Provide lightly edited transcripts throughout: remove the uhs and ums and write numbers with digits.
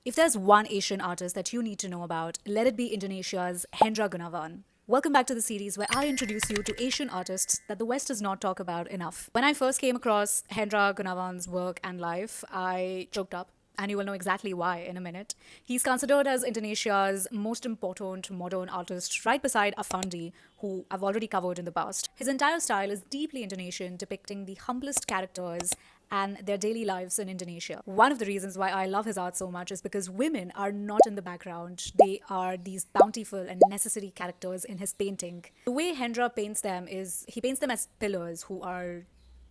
If there's one Asian artist that you need to know about, let it be Indonesia's Hendra Gunawan. Welcome back to the series where I introduce you to Asian artists that the West does not talk about enough. When I first came across Hendra Gunawan's work and life, I choked up. And you will know exactly why in a minute. He's considered as Indonesia's most important modern artist, right beside Afandi, who I've already covered in the past. His entire style is deeply Indonesian, depicting the humblest characters and their daily lives in Indonesia. One of the reasons why I love his art so much is because women are not in the background. They are these bountiful and necessary characters in his painting. The way Hendra paints them is he paints them as pillars who are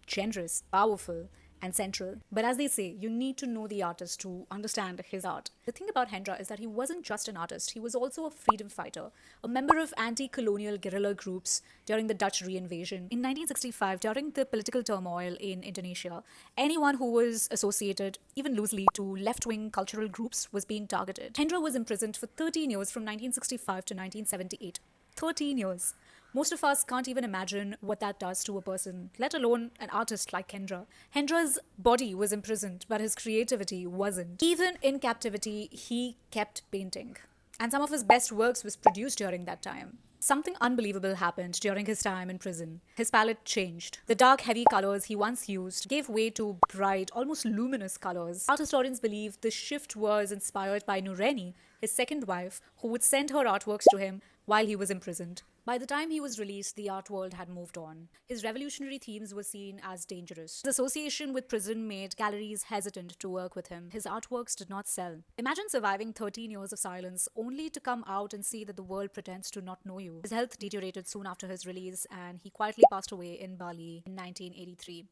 generous, powerful, and central. But as they say, you need to know the artist to understand his art. The thing about Hendra is that he wasn't just an artist, he was also a freedom fighter, a member of anti colonial guerrilla groups during the Dutch reinvasion. In 1965, during the political turmoil in Indonesia, anyone who was associated, even loosely, to left wing cultural groups was being targeted. Hendra was imprisoned for 13 years from 1965 to 1978. 13 years. Most of us can't even imagine what that does to a person, let alone an artist like Hendra. Hendra's body was imprisoned, but his creativity wasn't. Even in captivity, he kept painting. And some of his best works was produced during that time. Something unbelievable happened during his time in prison. His palette changed. The dark, heavy colors he once used gave way to bright, almost luminous colors. Art historians believe the shift was inspired by Nureni, his second wife, who would send her artworks to him while he was imprisoned. By the time he was released, the art world had moved on. His revolutionary themes were seen as dangerous. His association with prison made galleries hesitant to work with him. His artworks did not sell. Imagine surviving 13 years of silence only to come out and see that the world pretends to not know you. His health deteriorated soon after his release, and he quietly passed away in Bali in 1983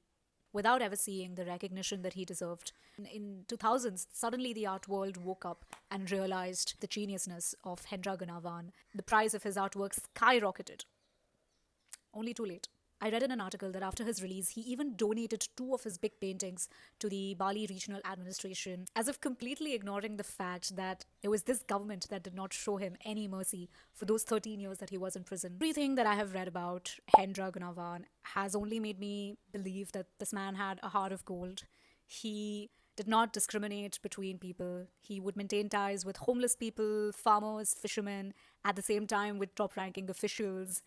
without ever seeing the recognition that he deserved. In 2000s, suddenly the art world woke up and realized the geniusness of Hendra Gunawan. The price of his artwork skyrocketed. Only too late. I read in an article that after his release, he even donated two of his big paintings to the Bali Regional Administration, as if completely ignoring the fact that it was this government that did not show him any mercy for those 13 years that he was in prison. Everything that I have read about Hendra Gunawan has only made me believe that this man had a heart of gold. He did not discriminate between people. He would maintain ties with homeless people, farmers, fishermen, at the same time with top ranking officials.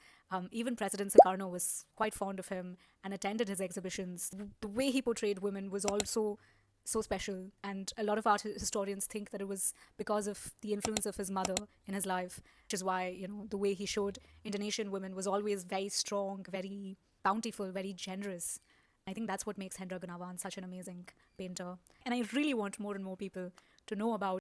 Even President Sukarno was quite fond of him and attended his exhibitions. The way he portrayed women was also so special, and a lot of art historians think that it was because of the influence of his mother in his life, which is why, the way he showed Indonesian women was always very strong, very bountiful, very generous. I think that's what makes Hendra Gunawan such an amazing painter. And I really want more and more people to know about